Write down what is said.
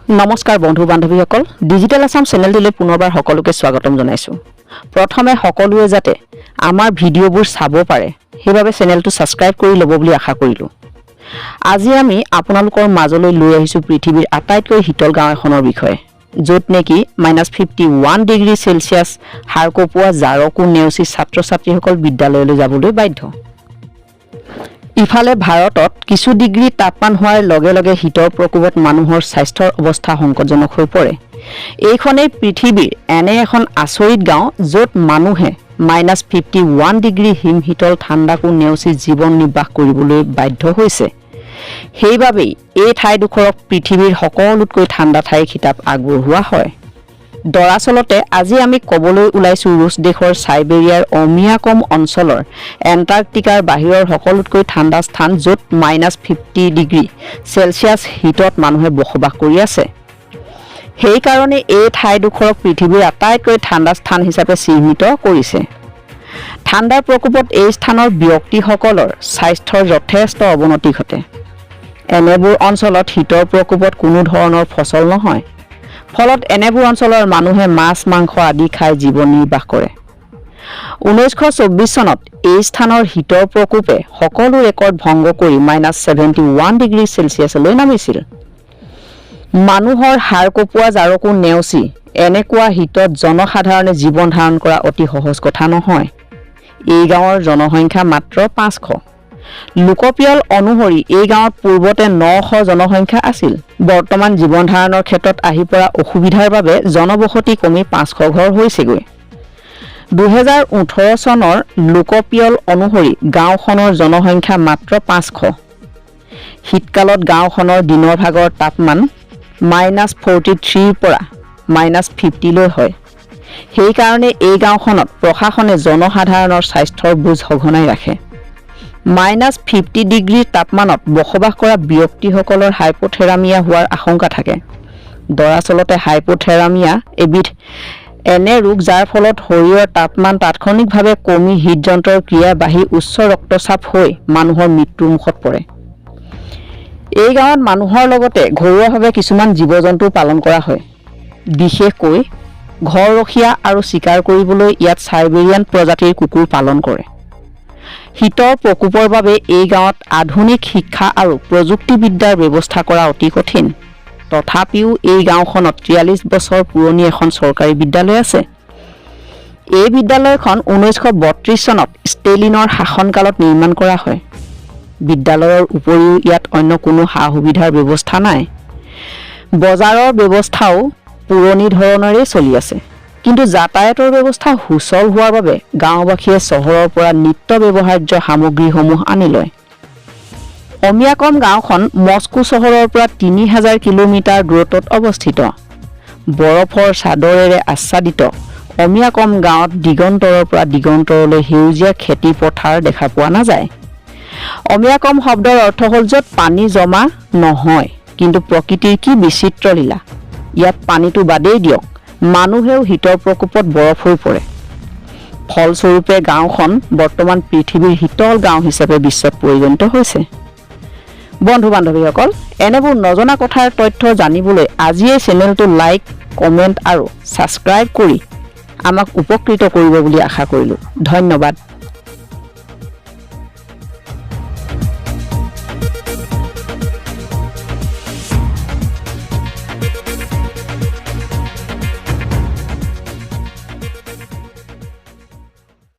নমস্কাৰ বন্ধু বান্ধৱীসকল ডিজিটেল আসাম চেনেলটিলৈ পুনৰবাৰ সকলোকে স্বাগতম জনাইছো। প্ৰথমে সকলোৱে যাতে আমাৰ ভিডিঅ'বোৰ চাব পাৰে সেইবাবে চেনেলটো ছাবস্ক্ৰাইব কৰি ল'ব বুলি আশা কৰিলো। আজি আমি আপোনালোকৰ মাজলৈ লৈ আহিছো পৃথিৱীৰ আটাইতকৈ শীতল গাঁও এখনৰ বিষয়ে, য'ত নেকি -51 ডিগ্ৰী সেলসিয়াছ হাৰ কপোৱা জাৰকো নেওচি ছাত্ৰ-ছাত্ৰীসকল বিদ্যালয়লৈ যাবলৈ বাধ্য। ইফালে ভাৰতত কিছু ডিগ্ৰী তাপমান হোৱাৰ লগে লগে শীতৰ প্ৰকোপত মানুহৰ স্বাস্থ্যৰ অৱস্থা সংকটজনক হৈ পৰে। এইখনেই পৃথিৱীৰ এনে এখন আচৰিত গাঁও য'ত মানুহে -51 ডিগ্ৰী হিমশীতল ঠাণ্ডাকো নেওচি জীৱন নিৰ্বাহ কৰিবলৈ বাধ্য হৈছে। সেইবাবেই এই ঠাইডোখৰক পৃথিৱীৰ সকলোতকৈ ঠাণ্ডা ঠাইৰ খিতাপ আগবঢ়োৱা হয়। দৰাচলতে আজি আমি ক'বলৈ ওলাইছো ৰুছ দেশৰ সাইবেৰিয়াৰ অমিয়াকম অঞ্চলৰ এণ্টাৰ্কটিকাৰ বাহিৰৰ সকলোতকৈ ঠাণ্ডা স্থান য'ত -50 ডিগ্ৰী সেলসিয়াছ শীতত মানুহে বসবাস কৰি আছে। সেইকাৰণে এই ঠাইডোখৰক পৃথিৱীৰ আটাইতকৈ ঠাণ্ডা স্থান হিচাপে চিহ্নিত কৰিছে। ঠাণ্ডাৰ প্ৰকোপত এই স্থানৰ ব্যক্তিসকলৰ স্বাস্থ্যৰ যথেষ্ট অৱনতি ঘটে। এনেবোৰ অঞ্চলত শীতৰ প্ৰকোপত কোনো ধৰণৰ ফচল নহয়, ফলত এনেবোৰ অঞ্চলৰ মানুহে মাছ মাংস আদি খাই জীৱন নিৰ্বাহ কৰে। 1924 চনত এই স্থানৰ শীতৰ প্ৰকোপে সকলো ৰেকৰ্ড ভংগ কৰি -71 ডিগ্ৰী সেলসিয়াছলৈ নামিছিল। মানুহৰ হাৰ কপোৱা জাৰকো নেওচি এনেকুৱা শীতত জনসাধাৰণে জীৱন ধাৰণ কৰা অতি সহজ কথা নহয়। এই গাঁৱৰ জনসংখ্যা মাত্ৰ 500। লোকপিয়ল অনুসৰি এই গাঁৱত পূৰ্বতে 900 জনসংখ্যা আছিল। বৰ্তমান জীৱন ধাৰণৰ ক্ষেত্ৰত আহি পৰা অসুবিধাৰ বাবে জনবসতি কমি 500 ঘৰ হৈছেগৈ। 2018 চনৰ লোকপিয়ল অনুসৰি গাঁওখনৰ জনসংখ্যা মাত্ৰ 500। শীতকালত গাঁওখনৰ দিনৰ ভাগৰ তাপমান -43 পৰা -50 লৈ হয়। সেইকাৰণে এই গাঁওখনত প্ৰশাসনে জনসাধাৰণৰ স্বাস্থ্যৰ বোজ সঘনাই ৰাখে। -50 ডিগ্ৰী তাপমানত বসবাস কৰা ব্যক্তিসকলৰ হাইপোথেৰামিয়া হোৱাৰ আশংকা থাকে। দৰাচলতে হাইপোথেৰামিয়া এবিধ এনে ৰোগ যাৰ ফলত শৰীৰৰ তাপমান তাৎক্ষণিকভাৱে কমি হৃদযন্ত্ৰৰ ক্ৰিয়া বাঢ়ি উচ্চ ৰক্তচাপ হৈ মানুহৰ মৃত্যুৰ মুখত পৰে। এই গাঁৱত মানুহৰ লগতে ঘৰুৱাভাৱে কিছুমান জীৱ-জন্তু পালন কৰা হয়। বিশেষকৈ ঘৰৰখীয়া আৰু চিকাৰ কৰিবলৈ ইয়াত সাইবেৰিয়ান প্ৰজাতিৰ কুকুৰ পালন কৰে। শীতৰ প্ৰকোপৰ বাবে এই গাঁৱত আধুনিক শিক্ষা আৰু প্ৰযুক্তিবিদ্যাৰ ব্যৱস্থা কৰা অতি কঠিন। তথাপিও এই গাঁওখনত 43 বছৰ পুৰণি এখন চৰকাৰী বিদ্যালয় আছে। এই বিদ্যালয়খন 1932 চনত ষ্টেলিনৰ শাসনকালত নিৰ্মাণ কৰা হয়। বিদ্যালয়ৰ উপৰিও ইয়াত অন্য কোনো সা-সুবিধাৰ ব্যৱস্থা নাই। বজাৰৰ ব্যৱস্থাও পুৰণি ধৰণৰেই চলি আছে, কিন্তু যাতায়াতৰ ব্যৱস্থা সুচল হোৱাৰ বাবে গাঁওবাসীয়ে চহৰৰ পৰা নিত্য ব্যৱহাৰ্য সামগ্ৰীসমূহ আনি লয়। অমিয়াকম গাঁওখন মস্কো চহৰৰ পৰা 3000 কিলোমিটাৰ দূৰত্বত অৱস্থিত। বৰফৰ চাদৰেৰে আচ্ছাদিত অমিয়াকম গাঁৱত দিগন্তৰৰ পৰা দিগন্তৰলৈ সেউজীয়া খেতি পথাৰ দেখা পোৱা নাযায়। অমিয়াকম শব্দৰ অৰ্থ হ'ল য'ত পানী জমা নহয়, কিন্তু প্ৰকৃতিৰ কি বিচিত্ৰ লীলা। ইয়াত পানীটো বাদেই দিয়ক, মানুহেও শীতৰ প্ৰকোপত বৰফ হৈ পৰে। ফলস্বৰূপে গাঁওখন বৰ্তমান পৃথিৱীৰ শীতল গাঁও হিচাপে বিশ্বত পৰিগণিত হৈছে। বন্ধু বান্ধৱীসকল, এনেবোৰ নজনা কথাৰ তথ্য জানিবলৈ আজিয়ে চেনেলটো লাইক, কমেণ্ট আৰু ছাবস্ক্ৰাইব কৰি আমাক উপকৃত কৰিব বুলি আশা কৰিলোঁ। ধন্যবাদ।